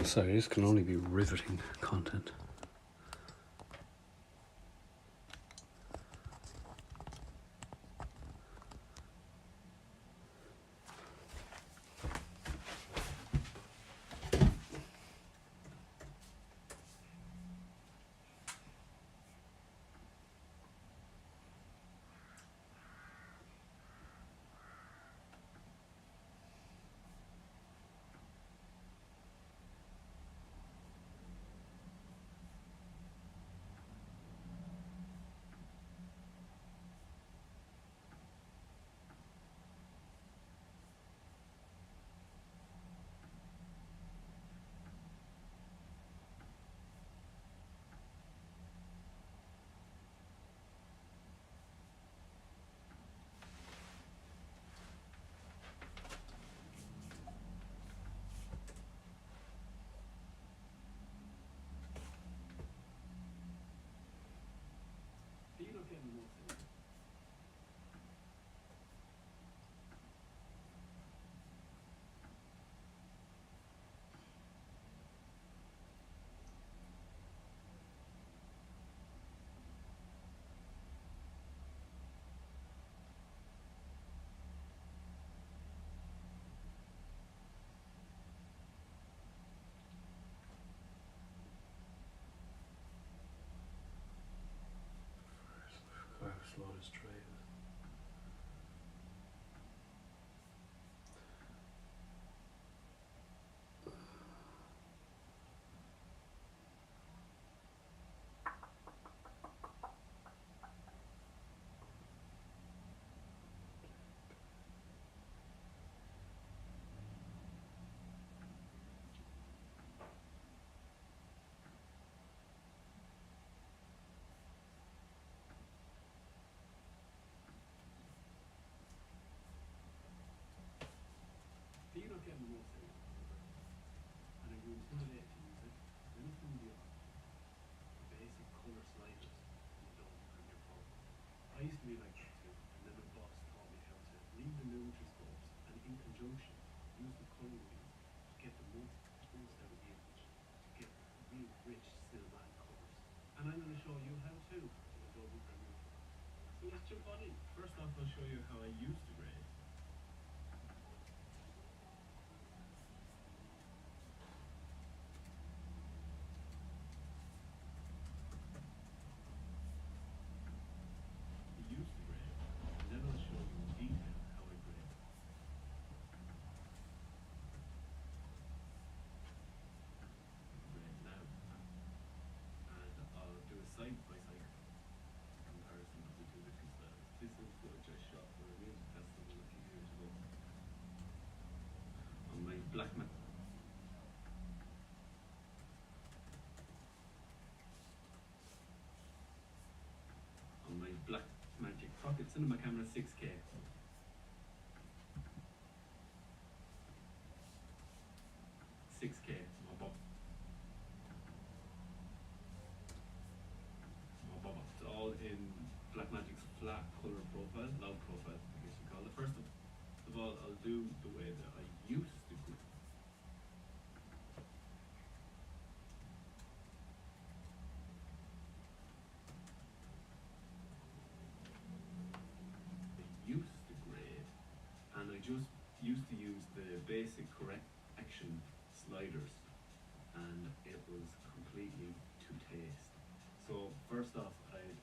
Sorry, this can only be riveting content. How slow this tray is. Cinema camera 6K. 6K. It's all in Blackmagic's flat color profile, loud profile, I guess you call it. First of all, I'll do the way that I used to do. Just used to use the basic correction sliders, and it was completely to taste. So first off, I'd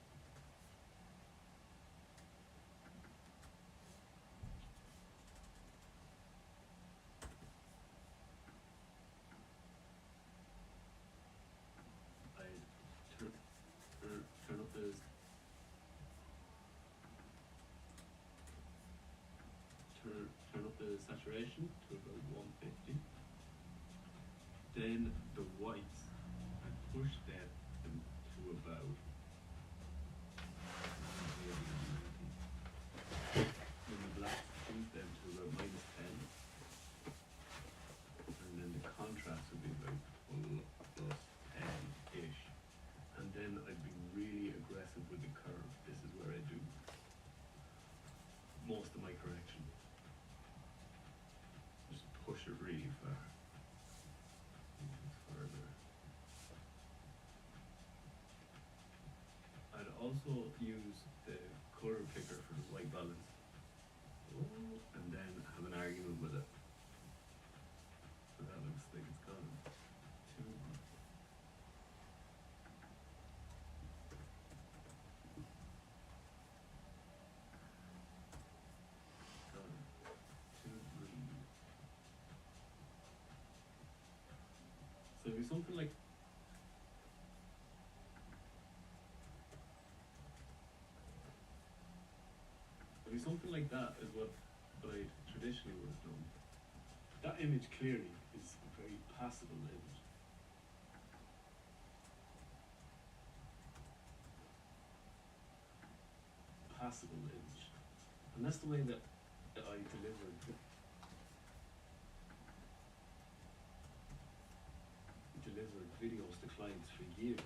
turn up the turn up the saturation to about 150. Then the whites, I push that to about 90. Then the blacks, push them to about -10. And then the contrast would be about 12 plus 10-ish. And then I'd be really aggressive with the curve. This is where I do most of my correction. Just push it really far. also use the color picker for the white balance. And then have an argument with it. So that looks like it's gone too. Gone too green. So it'd be something like that is what I traditionally would have done. That image clearly is a very passable image. Passable image. And that's the way that I delivered videos to clients for years.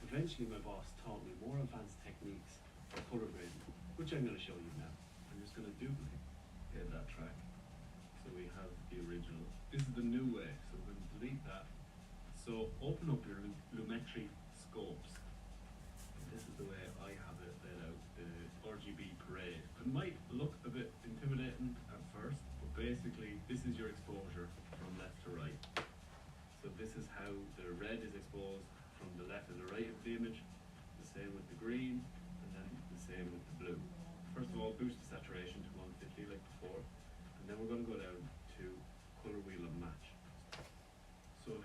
Eventually my boss taught me more advanced techniques for color grading, which I'm going to show you now. I'm just going to duplicate that track. So we have the original. This is the new way, so we're going to delete that. So open up your Lumetri scopes. And this is the way I have it laid out, the RGB parade. It might look a bit intimidating at first, but basically this is your exposure from left to right. So this is how the red is exposed from the left to the right of the image, the same with the green, and then the same with the blue. First of all, boost the saturation to 150 like before, and then we're going to go down to color wheel and match. So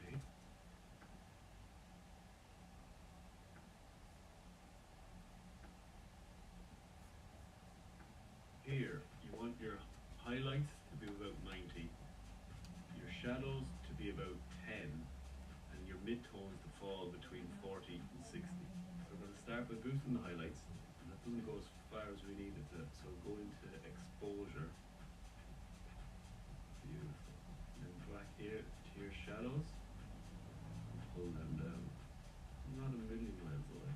here you want your highlights to be about 90, your shadows to be about 10, and your midtones to fall between 40 and 60. So we're going to start by boosting the highlights, and that doesn't go as far as we need it to, so go into exposure. Beautiful. And then back here to your shadows, and pull them down. Not a million miles away.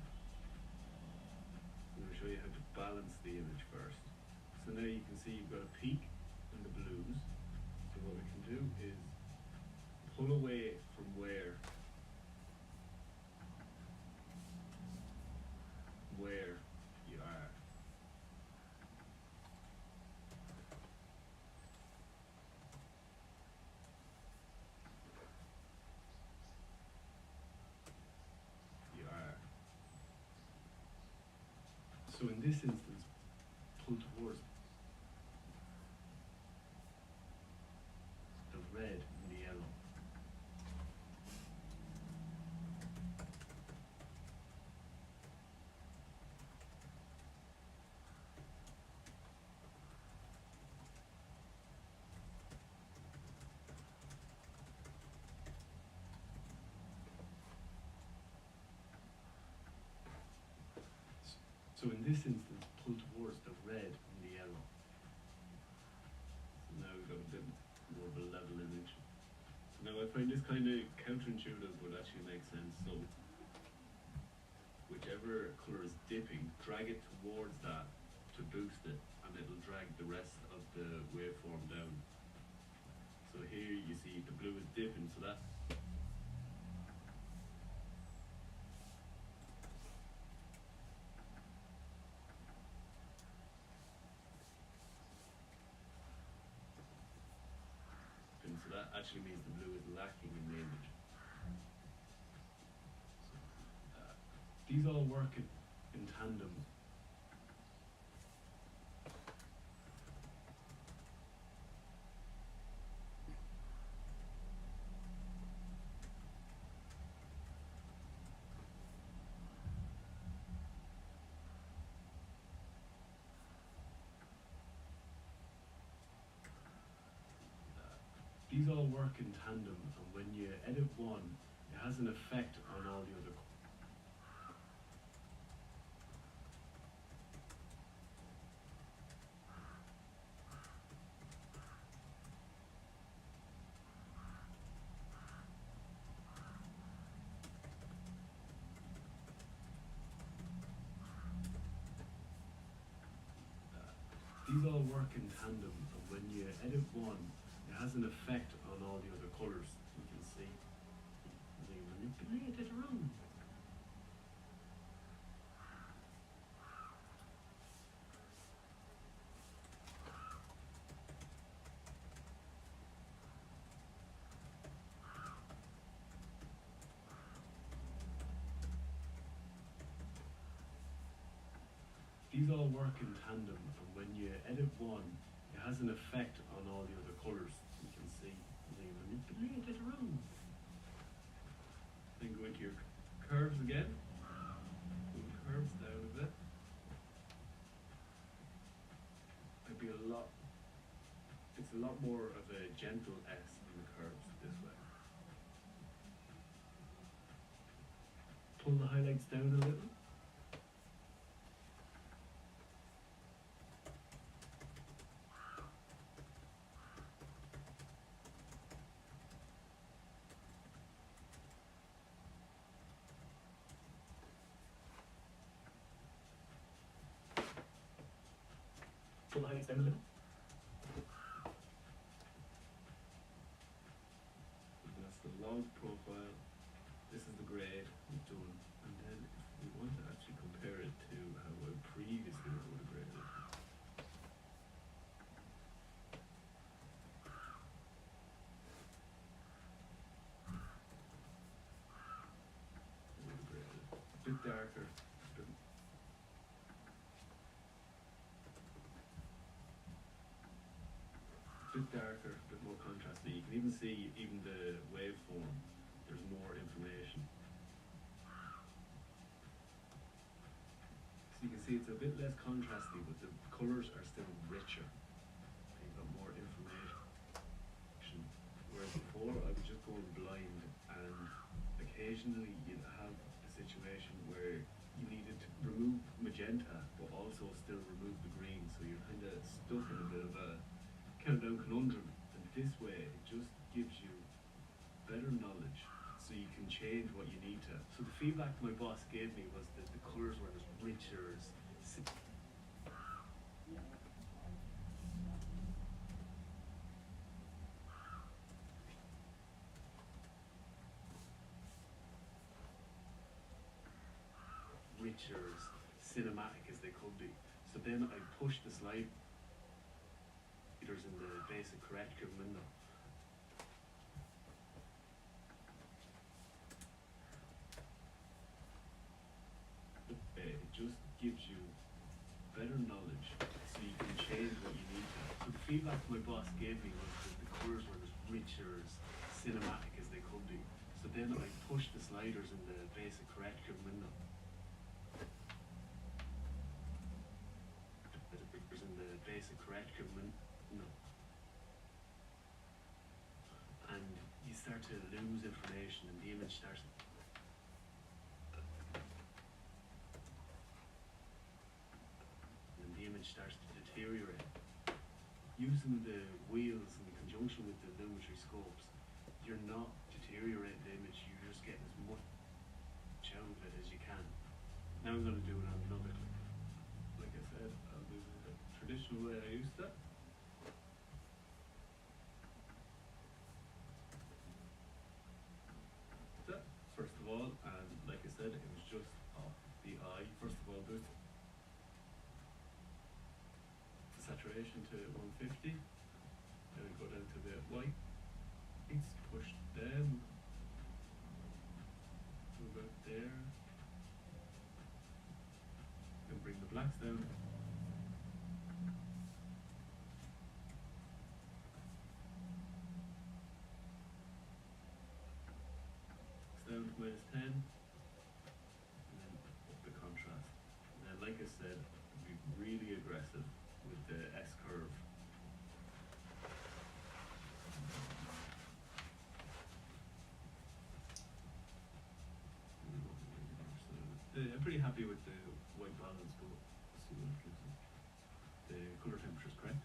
I'm going to show you how to balance the image first. So now you can see you've got a peak in the blues. So what we can do is pull away from where you are. So in this instance, pull towards the red and the yellow. So in this instance, pull towards the red and the yellow. So now we've got a bit more of a level image. So now I find this kind of counterintuitive would actually make sense. So whichever colour is dipping, drag it towards that to boost it, and it'll drag the rest of the waveform down. So here you see the blue is dipping, so that actually means the blue is lacking in the image. So, these all work in tandem. These all work in tandem, and when you edit one, it has an effect on all the other. These all work in tandem, and when you edit one, it has an effect on all the other colours. You can see they manipulate it around. all work in tandem, and when you edit one, it has an effect on all the other colours. You can see they manipulate it around. Then go into your curves again. Move curves down a bit. It'd be it's a lot more of a gentle S in the curves this way. Pull the highlights down a little. Pull the highlights down a little. And that's the log profile. This is the grade we've done. And then if we want to actually compare it to how I previously would have graded it. A bit darker. Bit darker, a bit more contrasty. You can even see even the waveform, there's more information. So you can see it's a bit less contrasty, but the colours are still richer. You've got more information. Whereas before I was just going blind, and occasionally you'd have a situation where you needed to remove magenta, but also still remove the green, so you're kind of stuck in a bit of a countdown conundrum, and this way it just gives you better knowledge so you can change what you need to. So the feedback my boss gave me was that the colours were as richer as cinematic as they could be. So then I pushed the sliders in the basic correction window. It just gives you better knowledge so you can change what you need to. So the feedback my boss gave me was that the colours were as richer, as cinematic as they could be. So then I pushed the sliders in the basic correction window. In the basic correction window. And you start to lose information and the image starts to deteriorate. Using the wheels in conjunction with the lumetri scopes, you're not deteriorating the image, you're just getting as much out of it as you can. Now I'm going to do it on another click. Like I said, I'll do the traditional way I used it. First of all, and like I said, it was just off the eye. First of all, boost the saturation to 150. Then we go down to the whites, push them, move out there, and bring the blacks down. Down to -10, and then up the contrast. And then, like I said, be really aggressive with the S curve. So I'm pretty happy with the white balance, but let's see what it gives us. The color temperature is correct.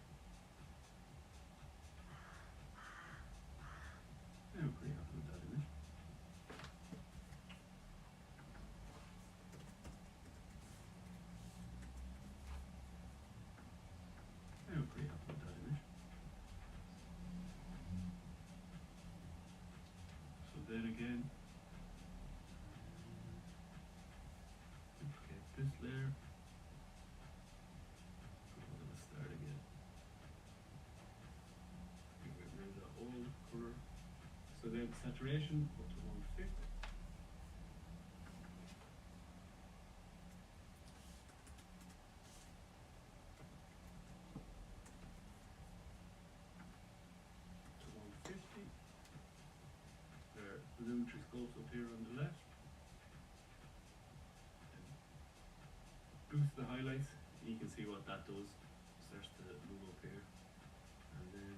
Yeah, I'm pretty happy with that image. I'm pretty happy with that image. So then again, duplicate this layer. I'm going to start again. Get rid of the old color. So then saturation up to 150. geometry scopes up here on the left. Boost the highlights, you can see what that does. Starts to move up here, and then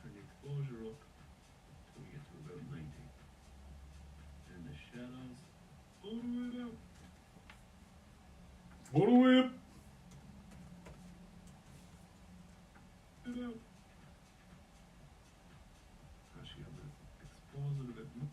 turn the exposure up till we get to about 90. And the shadows all the way down. All the way up. And out. Actually, I'm going to expose it a bit more.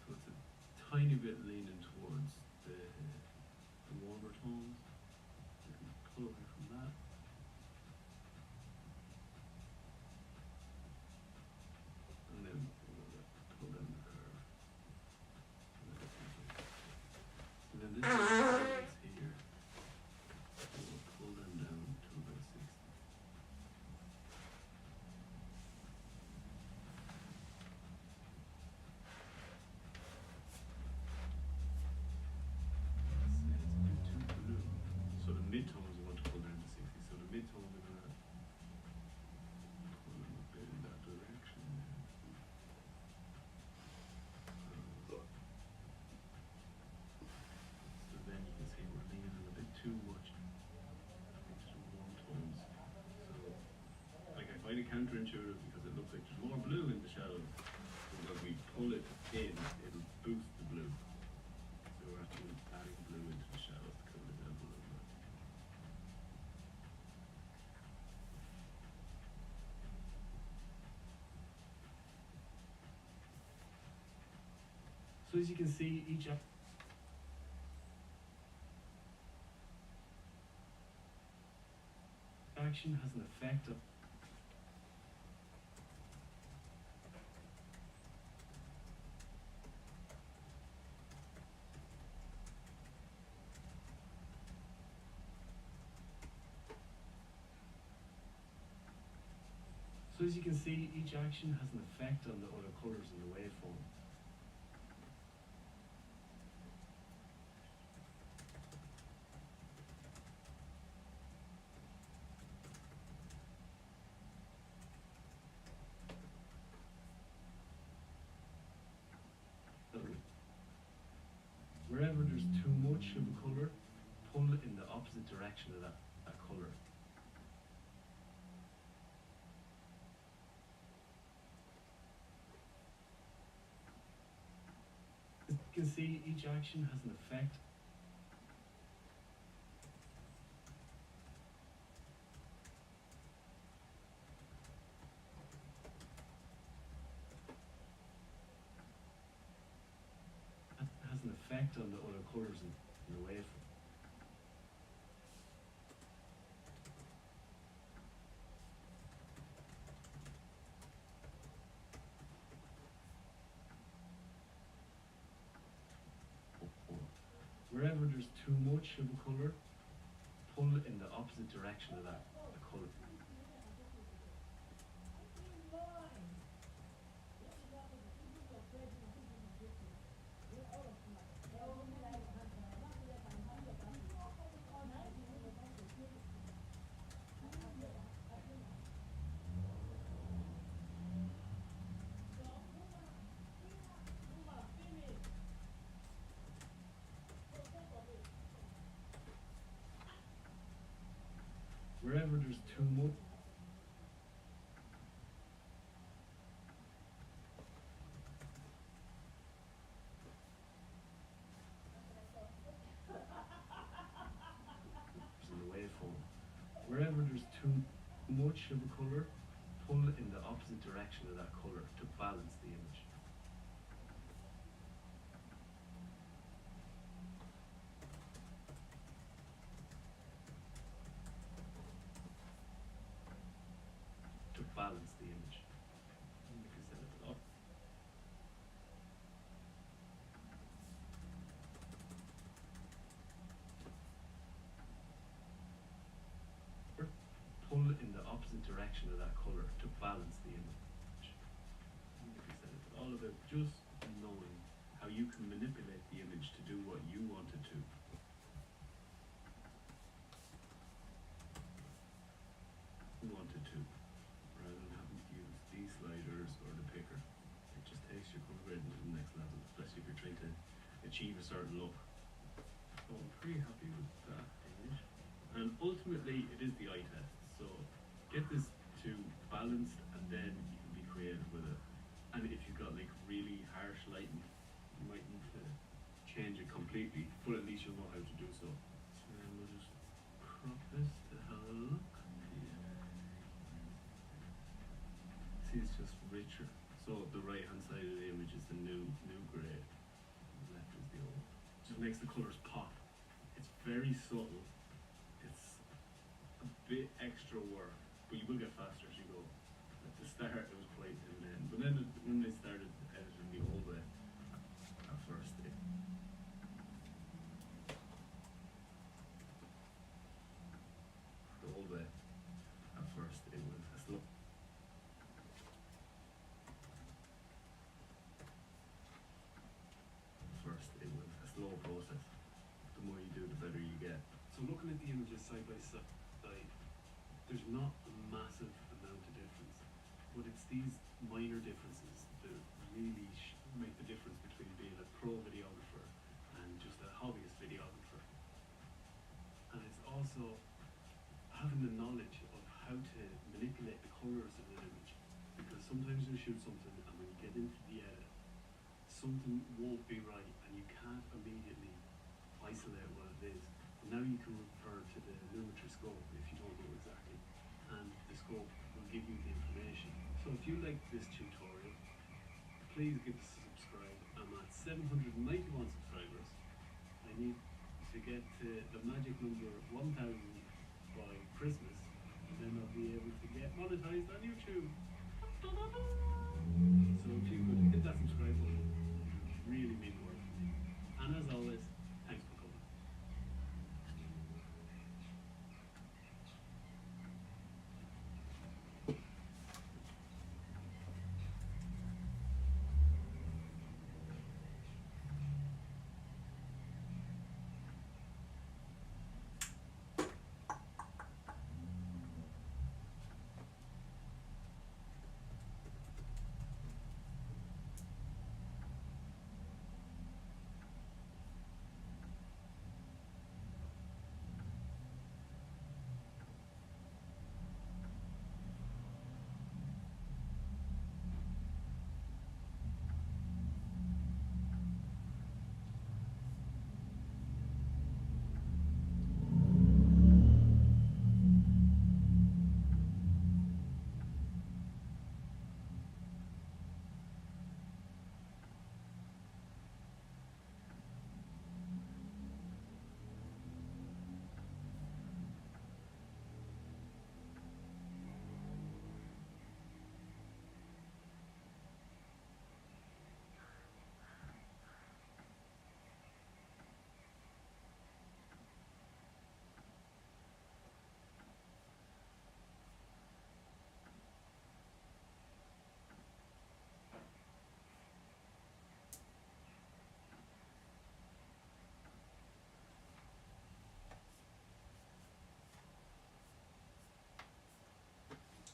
So it's a tiny bit leaning towards the warmer tones. You can pull away from that. And then pull down the curve. And then this is here. We'll pull them down to about 60. So the midtones we want to pull down to 60. So the midtones are going to pull them a bit in that direction. So then you can see we're leaning a bit too much into the warm tones. So like I find it counterintuitive because it looks like there's more blue in the shadows. So when we pull it in, it'll boost the blue. So we're actually adding blue into the shadows to cover it down a little bit. So as you can see, each action has an effect of So as you can see, each action has an effect on the other colours in the waveform. Wherever there's too much of a colour, pull in the opposite direction of that colour. As you can see, each action has an effect. Has an effect on the other colours in the waveform. Wherever there's too much of a colour, pull in the opposite direction of that colour. Wherever there's too much, in the waveform. Wherever there's too much of a colour, pull in the opposite direction of that colour to balance the image. To balance the image. You can set it up. Pull in the opposite direction of that colour to balance the image. You can set it all about just image to do what you want it to. Rather than having to use these sliders or the picker. It just takes your color grading to the next level, especially if you're trying to achieve a certain look. So I'm pretty happy with that image. And ultimately, it is the eye test. So get this to balanced, and then you can be creative with it. And if you've got like really harsh lighting, you might need to change it completely, but at least you'll know how to do so. And then we'll just crop this to have a look. See, it's just richer. So the right hand side of the image is the new grade. The left is the old. Just makes the colours pop. It's very subtle. It's a bit extra work, but you will get faster as you go. At the start it was quite thin, but then when they started editing the old way, at first the old way, at first it was a slow. Slow process. The more you do, the better you get. So looking at the images side by side, there's not a massive amount of difference, but it's these minor differences that really make the difference between being a pro videographer and just a hobbyist videographer. And it's also having the knowledge of how to manipulate the colours of an image, because sometimes you shoot something and when you get into the edit, something won't be right and you can't immediately isolate what it is. Now you can refer to the lumetri scope if you don't know exactly, and the scope will give you the information. So if you like this tutorial, please give us a subscribe. I'm at 791 subscribers. I need to get to the magic number 1,000 by Christmas, and then I'll be able to get monetized on YouTube. So if you could hit that subscribe button, really mean the world to me. And as always, thanks for coming.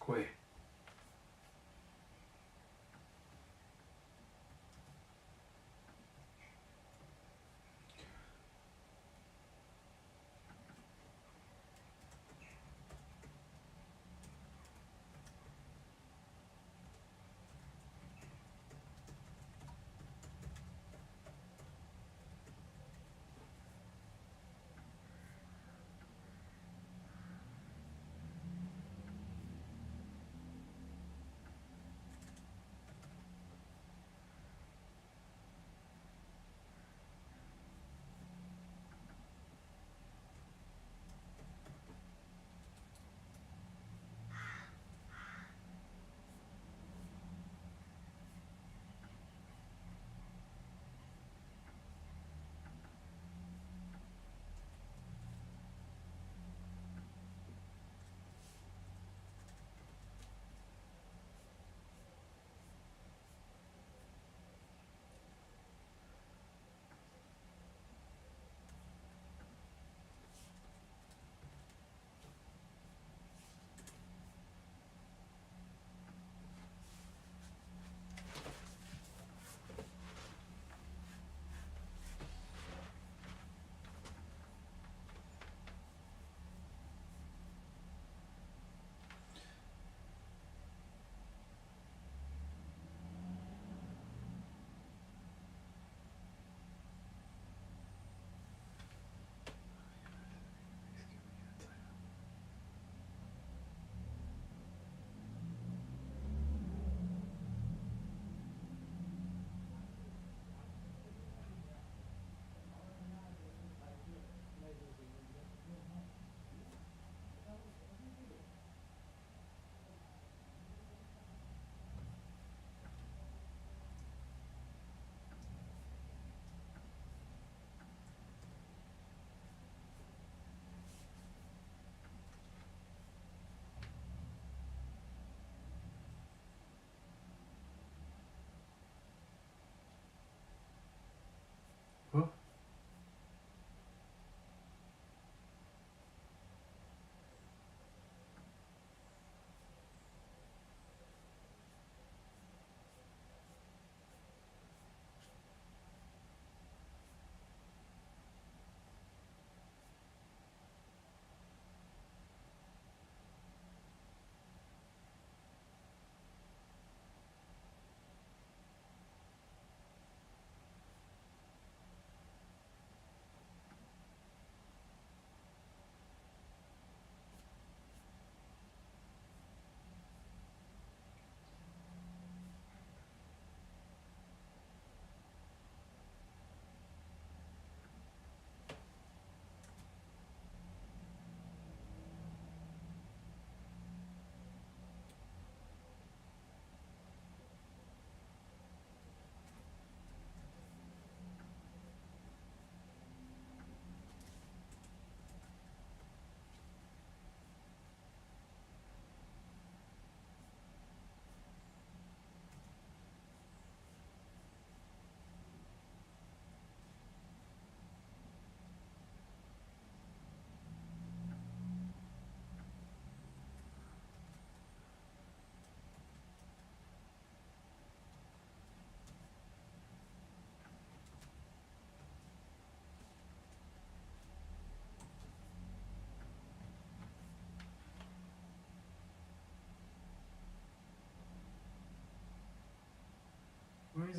Quay.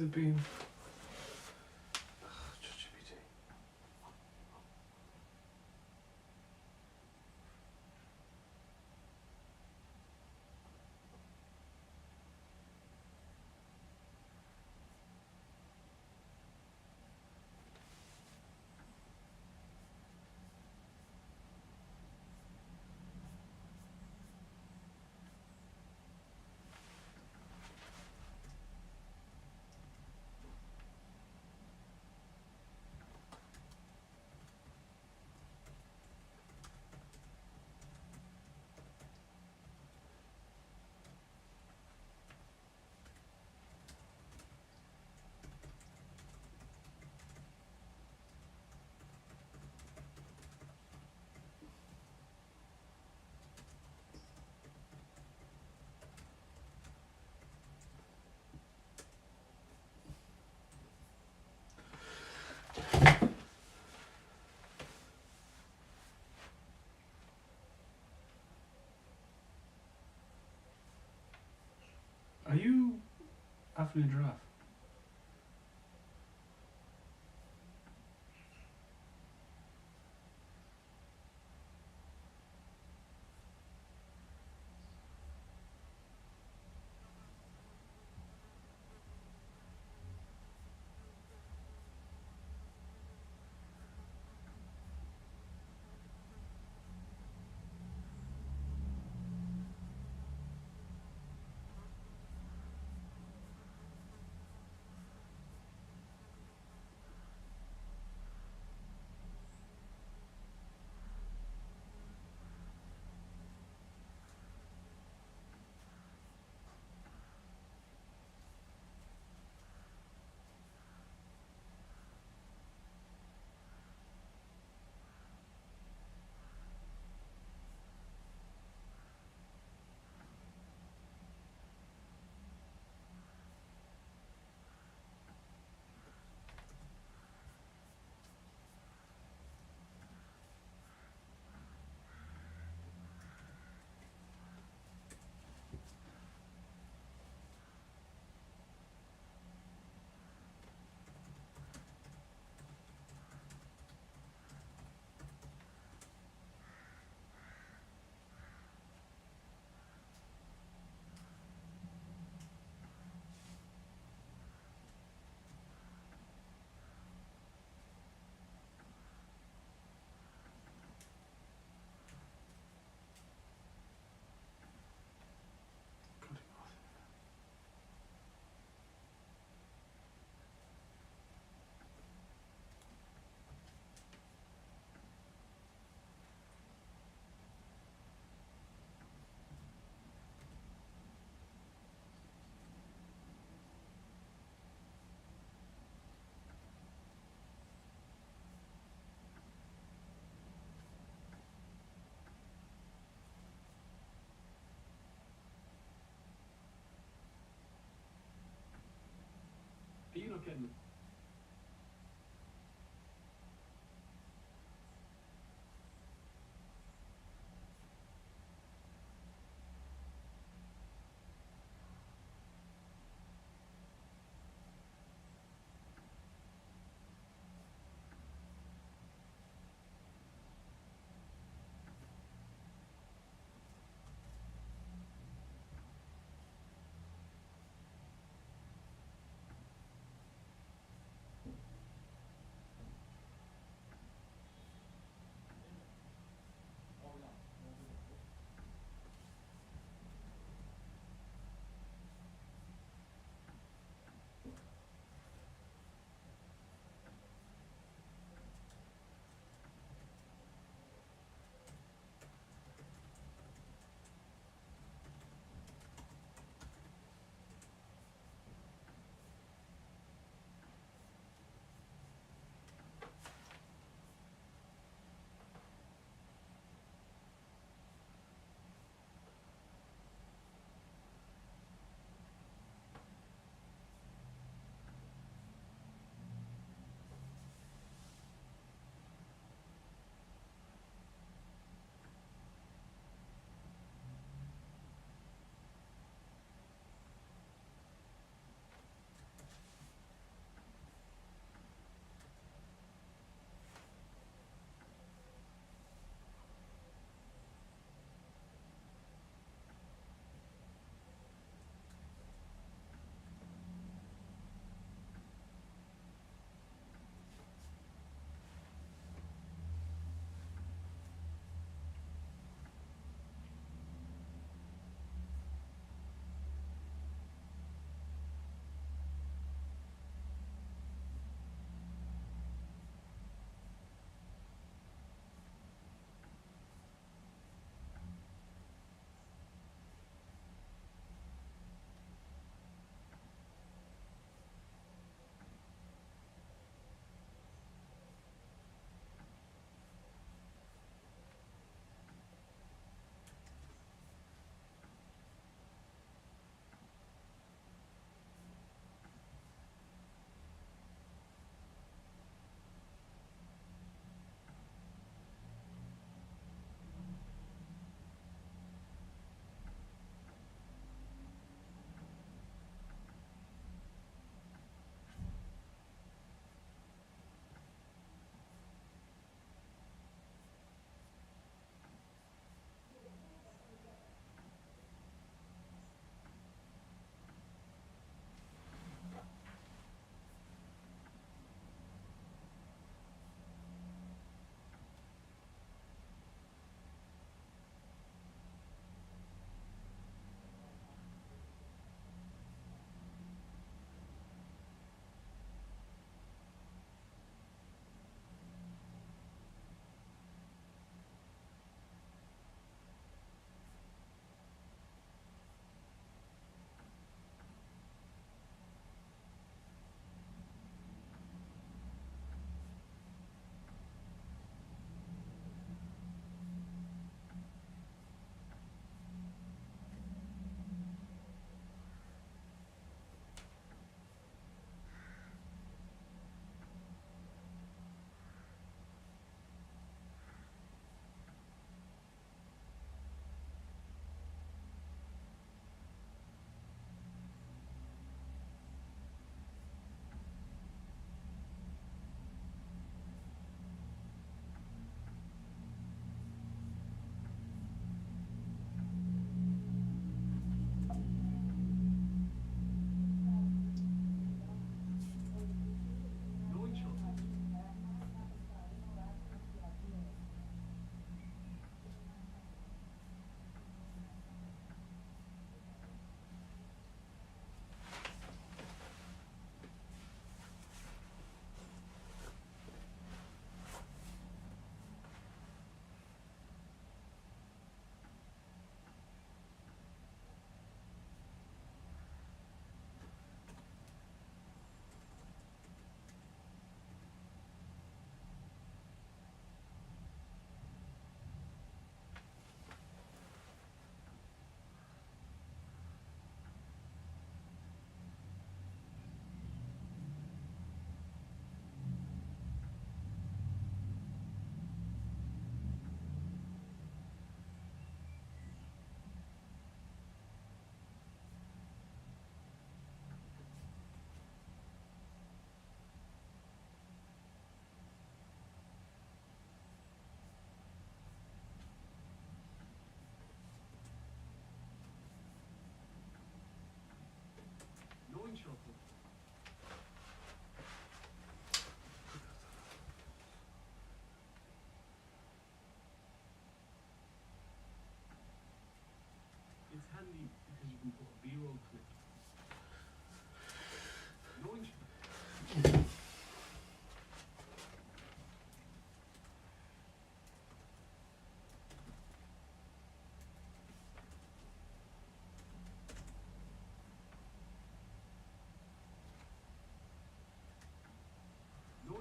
has it been? ChatGPT. Are you having a giraffe?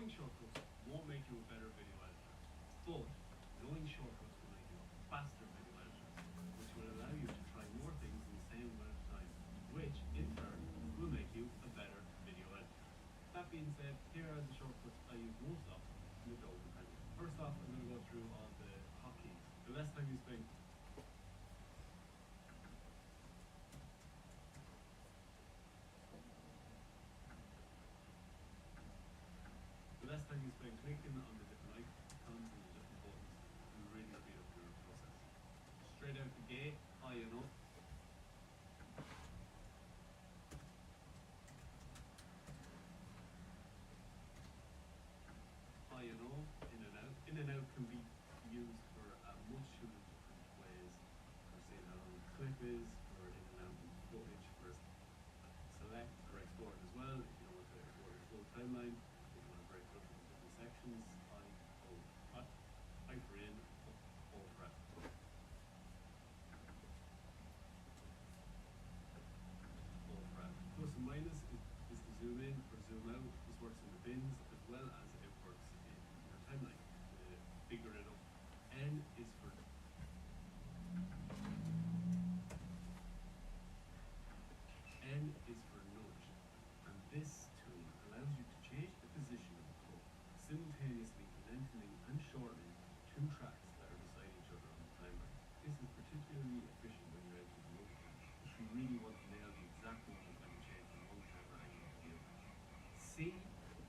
knowing shortcuts won't make you a better video editor, but knowing shortcuts will make you a faster video editor, which will allow you to try more things in the same amount of time, which in turn will make you a better video editor. That being said, here are the shortcuts I use most often in the Adobe Premiere. First off, I'm going to go through all the hotkeys. The less time you spend clicking on the different icons and the different buttons will really speed up your process. Straight out the gate, high and up. High and low, in and out. In and out can be used for a multitude of different ways. For seeing how long the clip is, for in and out footage, for select or export as well. If you don't want to export your full timeline, if you want to break it up into different sections, I for in, O for out. O for out. Plus and minus is to zoom in or zoom out. This works in the bins as well as it works in your timeline to figure it up. N is for nudge, and this tool allows you to change the position of the clip, simultaneously lengthening and shortening two tracks that are beside each other on the timeline. This is particularly efficient when you're editing multicam, if you really want to nail the exact moment when you change from one camera angle to the other. C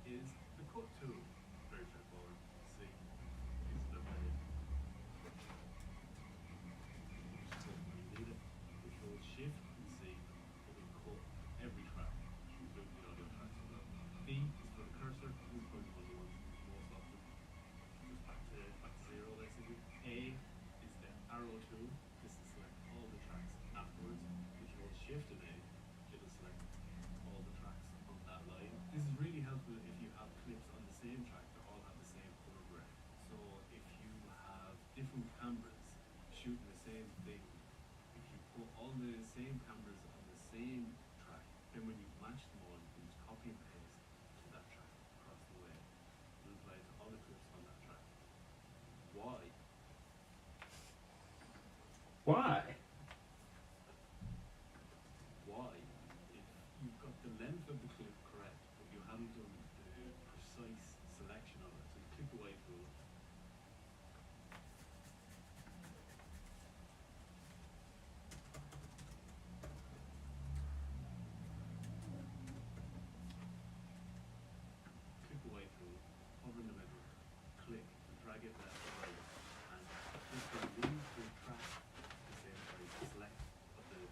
is the cut tool. Very straightforward. C is the way. Just cut when you need it. If you hold shift and C, it will cut every track, including the audio tracks as well. D is for the cursor. This is probably one of the ones you use most often. Just back to zero basically. A is the arrow tool. This will select all the tracks afterwards. If you hold shift and A, it'll select all the tracks on that line. This is really helpful if you have clips on the same track that all have the same color grade. So if you have different cameras shooting the same thing, if you put all the same cameras on the same track, then when you match them all, you can just copy and paste to that track across the way and apply it to all the clips on that track. Why? Why? Why? If you've got the length of the clip correct, but you haven't done the precise selection of it, so you click the Y tool. Click the Y tool, hover in the middle, click and drag it left or right, and this will move the track the same size, select of the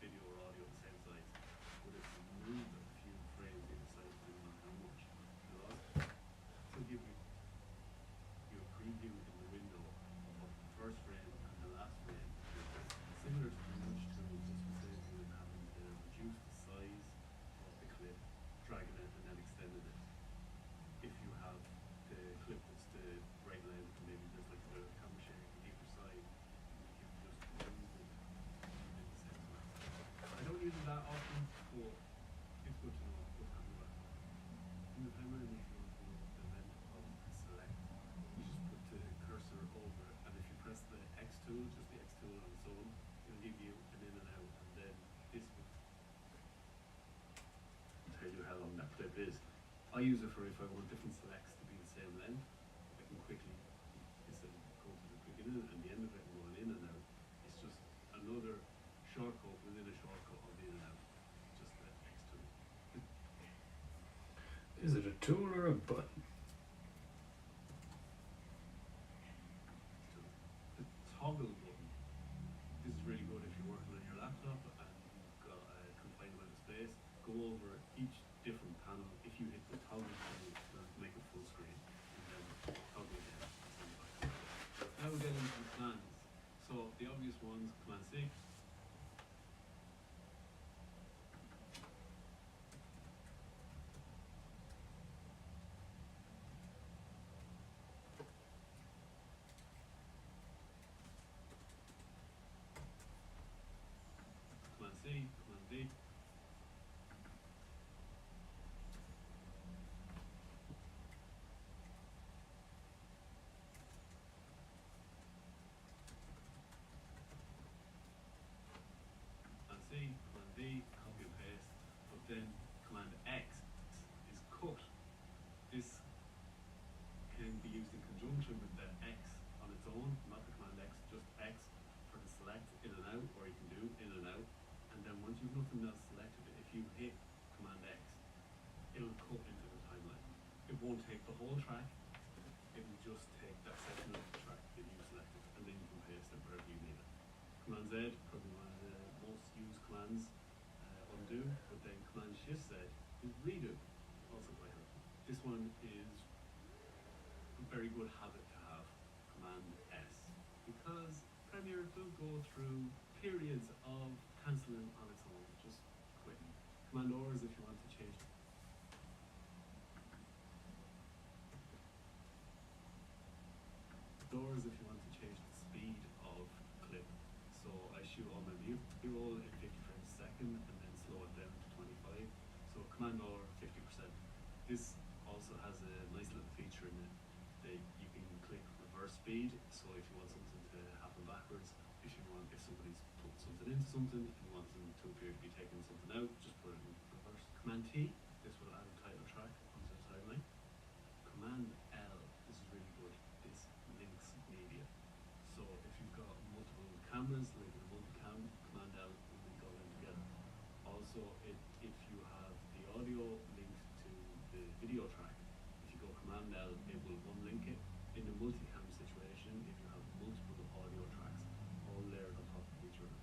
video or audio the same size, but it will move a few frames either side depending on how much you lost. So give you a preview in the window of what the first frame and the last frame is. Similar to the nudge tool, this will save you in having to reduce the size of the clip, dragging it and then extending it. If you have the clip that's the right length, maybe there's like the camera shake on either side, you can just move it in the same way. I don't use it that often, but it's good to know what's happening back. In the timeline, if you want to know the length of select, you just put the cursor over it, and if you press the X tool, just the X tool on its own, it'll give you an in and out, and then this will tell you how long that clip is. I use it for if I want different selects to be the same length. I can quickly, instead of going to the beginning and the end of it and going in and out, it's just another shortcut within a shortcut of the in and out. Just the X tool. Is it a tool or a button? The toggle button. This is really good if you're working on your laptop and you've got a confined amount of space. Go over each different panel. If you hit the toggle tool, it'll make it full screen, and then toggle again. Now we get into the plans. So the obvious ones, Command C. Command C, Command V. C, copy and paste, but then Command X is cut. This can be used in conjunction with the X on its own, not the Command X, just X for the select in and out, or you can do in and out. And then once you've nothing else selected, if you hit Command X, it'll cut into the timeline. It won't take the whole track, it will just take that section of the track that you selected, and then you can paste it wherever you need it. Command Z, probably one of the most used commands, undo, but then Command Shift Z is redo, also quite helpful. This one is a very good habit to have, Command S, because Premiere does go through periods of cancelling on its own, just quitting. Command R is if you want to change doors if you want to change the speed of clip. So I shoot all my B-roll in 50 frames a second and then slow it down to 25. So Command R 50%. This also has a nice little feature in it that you can click reverse speed. So if you want something to happen backwards, if somebody's put something into something and you want them to appear to be taking something out, just put it in reverse. Command T, this will add a title track onto the timeline. Command L, this is really good. This links media. So if you've got multiple cameras, like in a multicam, Command L will link all them together. Also, if you have the audio linked to the video track, if you go Command L, it will unlink it. In the multicam situation, if you have multiple audio tracks all layered on top of each other,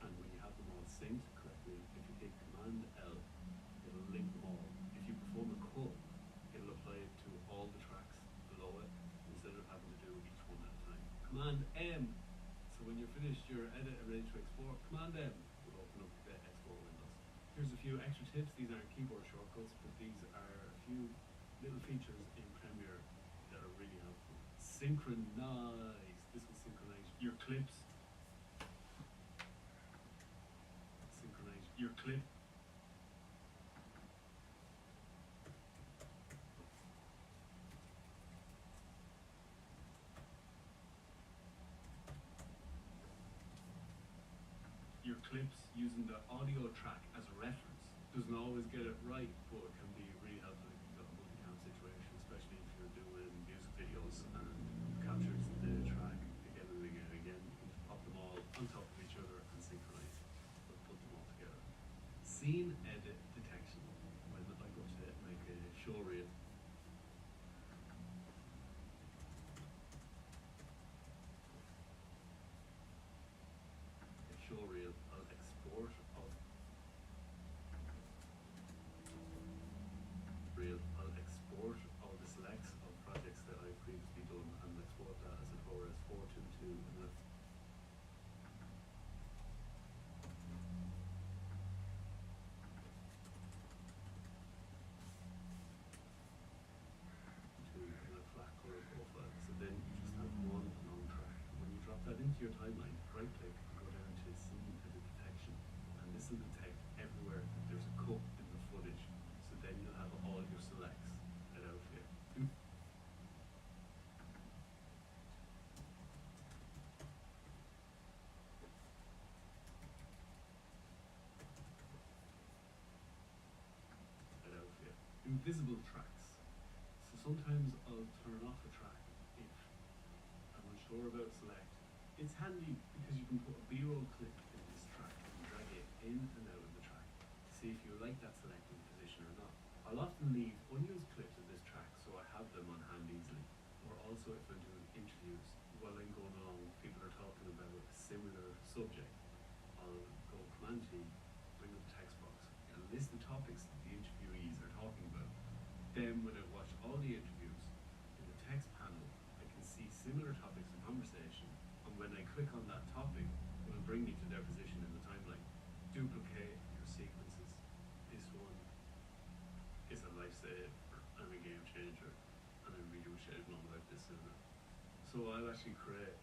and when you have them all synced correctly, if you hit Command L, it'll link them all. If you perform a cut, it'll apply it to all the tracks below it instead of having to do each one at a time. Command M. So when you're finished your edit and ready to export, Command M will open up the export windows. Here's a few extra tips. These aren't keyboard shortcuts, but these are a few little features in Premiere that are really helpful. Synchronize. This will synchronize your clips. Synchronize your clip. Your clips using the audio track as a reference. Doesn't always get it right, but it can be really helpful if you've got a multicam situation, especially if you're doing music videos and captures the track again and again and again. You can just pop them all on top of each other and synchronize, but put them all together. Scene edit detection. When I go to make a show reel, I'll export of I'll export all the selects of projects that I've previously done and export that as a ProRes 422, and that's to a flat color profile. So then you just have one long track. When you drop that into your timeline, right click and go down to scene edit detection, and this will detect everywhere that there's a cut in the footage. So then you'll have all your selects let out here. Invisible tracks. So sometimes I'll turn off a track if I'm unsure about select. It's handy because you can put a B-roll clip in this track and drag it in and out of the track to see if you like that selected position or not. I'll often leave unused clips of this track so I have them on hand easily. Or also if I'm doing interviews while I'm going along, people are talking about a similar subject, I'll go Command T, bring up the text box, and list the topics that the interviewees are talking about. Then when I watch all the interviews, in the text panel, I can see similar topics in conversation, and when I click on that topic, it will bring me to their position in the timeline. Duplicate your sequences. This one is a lifesaver and a game changer, and I really wish I had known about this sooner. So I'll actually create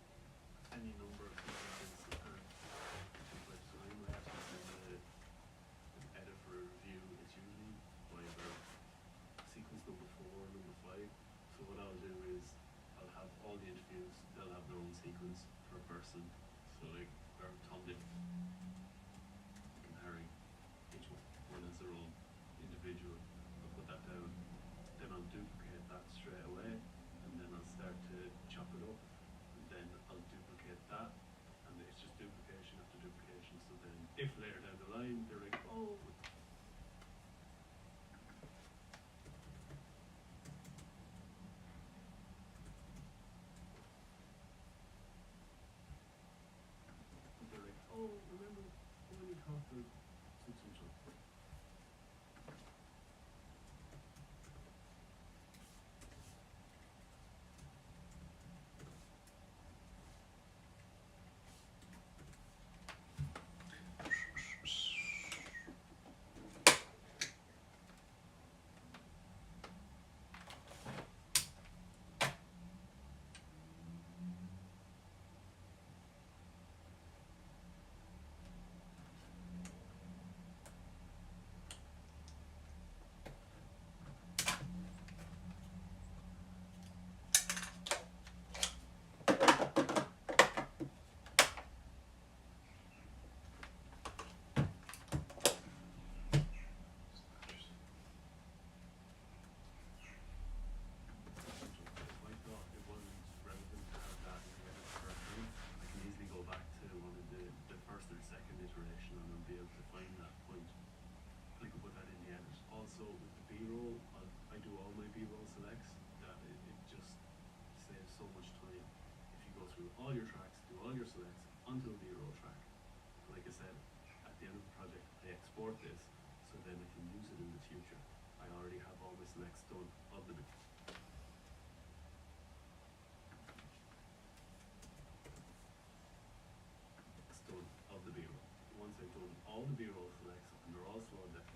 any number of sequences and by time I actually send an edit for a review. It's usually by about sequence number 4, number 5. So what I'll do is I'll have all the interviews, they'll have their own sequence per person. So like Tom, Dick, and Harry. all your tracks, do all your selects onto the B-roll track. Like I said, at the end of the project, I export this so then I can use it in the future. I already have all my selects done of the B-roll. Once I've done all the B-roll selects and they're all slowed down,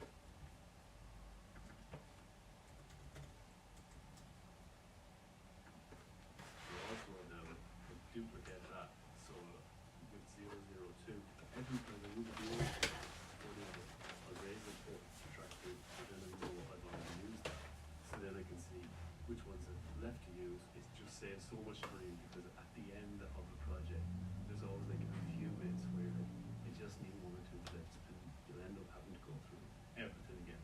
duplicate that. So with 002, every time I move the B-roll, I'll raise it up to track 2, so then I know I've already used that. So then I can see which ones I've left to use. It just saves so much time, because at the end of the project, there's always like a few bits where you just need 1 or 2 clips and you'll end up having to go through everything again.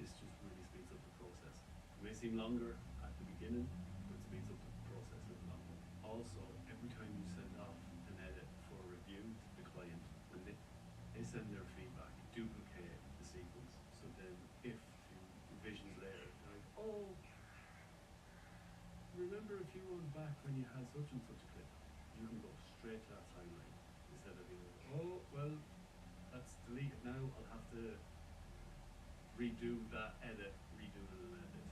This just really speeds up the process. It may seem longer at the beginning, but it speeds up the process a lot more. Also, every time you send off an edit for review to the client, when they send their feedback, duplicate the sequence. So then if the revisions later, they're like, oh, remember a few ones back when you had such and such a clip, you can go straight to that timeline instead of being like, oh, well, that's deleted now, I'll have to redo that edit, redo it and edit.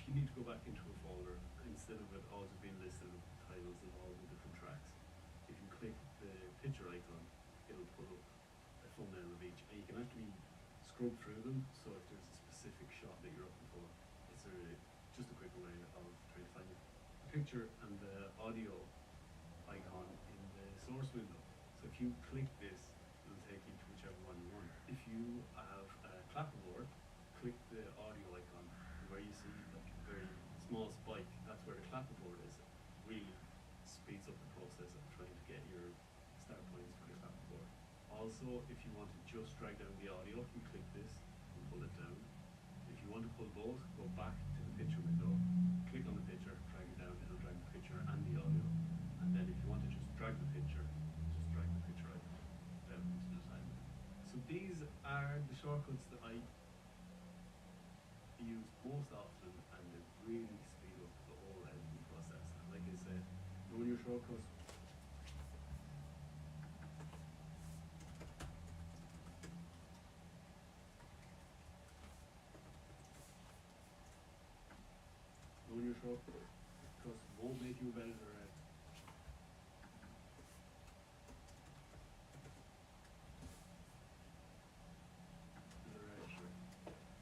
You need to go back into a folder instead of it always being listed with titles of all the different tracks. If you click the picture icon, it'll pull up a thumbnail of each, and you can actually scrub through them. So if there's a specific shot that you're looking for, it's just a quick way of trying to find the picture and the audio icon in the source window. So if you click this, it'll take you to whichever one you want. If you have a clapperboard, click the audio icon, and where you see like a very small spike, that's where the clapperboard is. It really speeds up the process of trying to get your start points for the clapperboard. Also, if you want to just drag down the audio, you click this and pull it down. If you want to pull both, go back to the picture window, click on the picture, drag it down, it'll drag the picture and the audio. And then if you want to just drag the picture, just drag the picture icon down into the timeline. So these are the shortcuts that I use most often, and they really speed up the whole editing process. And like I said, knowing your shortcuts, won't make you a better editor.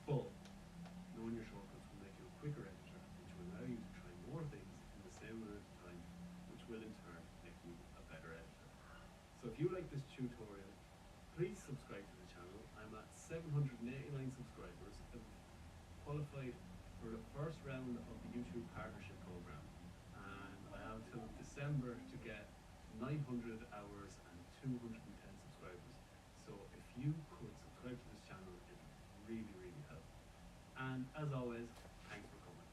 But knowing your shortcuts will make you a quicker editor, which will allow you to try more things in the same amount of time, which will in turn make you a better editor. So if you like this tutorial, please subscribe to the channel. I'm at 789 subscribers. I've qualified for the first round of the YouTube partnership program, and I have till December to get 900 hours and 210 subscribers. So if you could subscribe to this channel, it would really, really help. And as always, thanks for coming.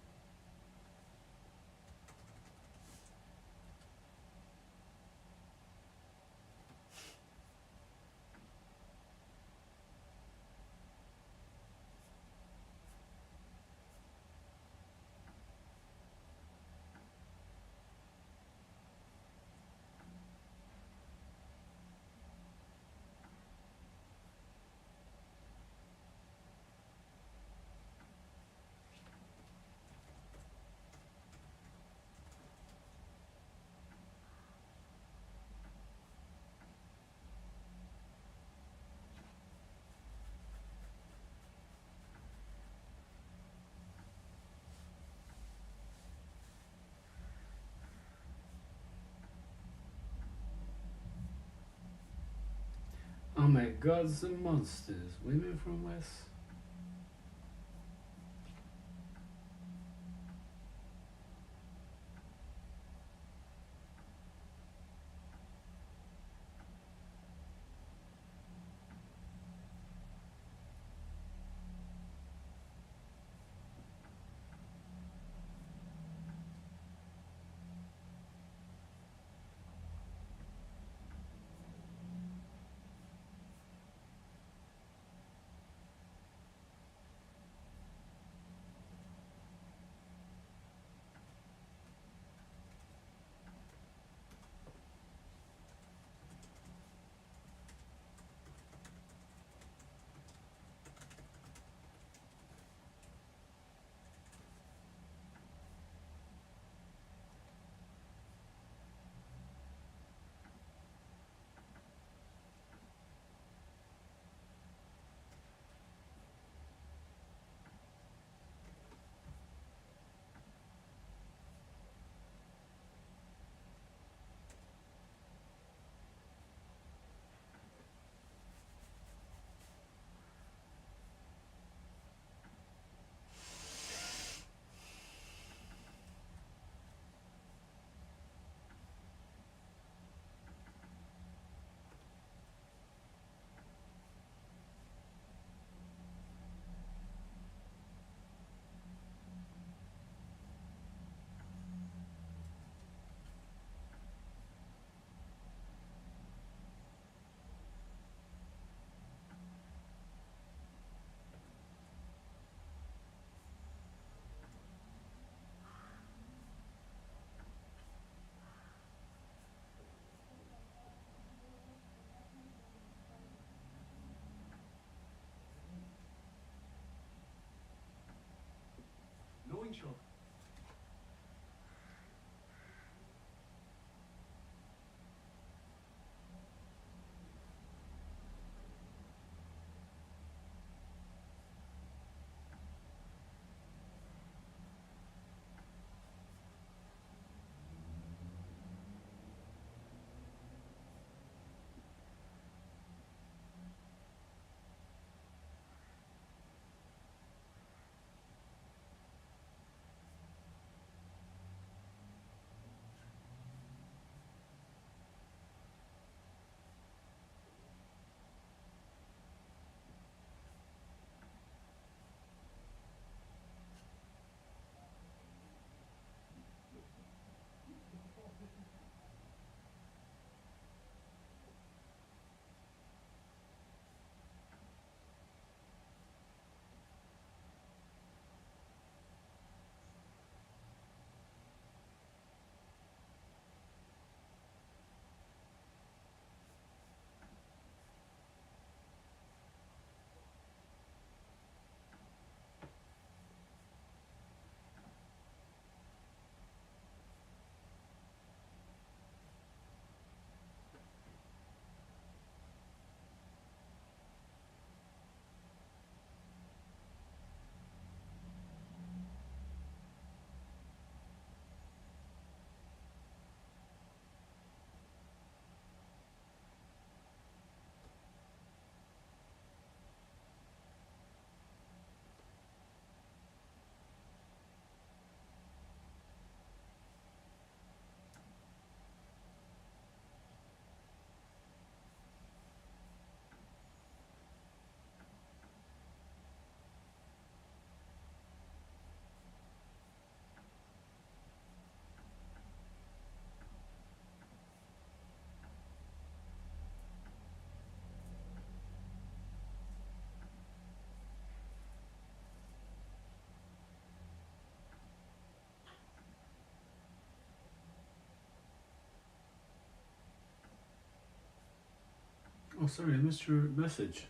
Oh my gods and monsters, women from West. Oh, sorry, I missed your message.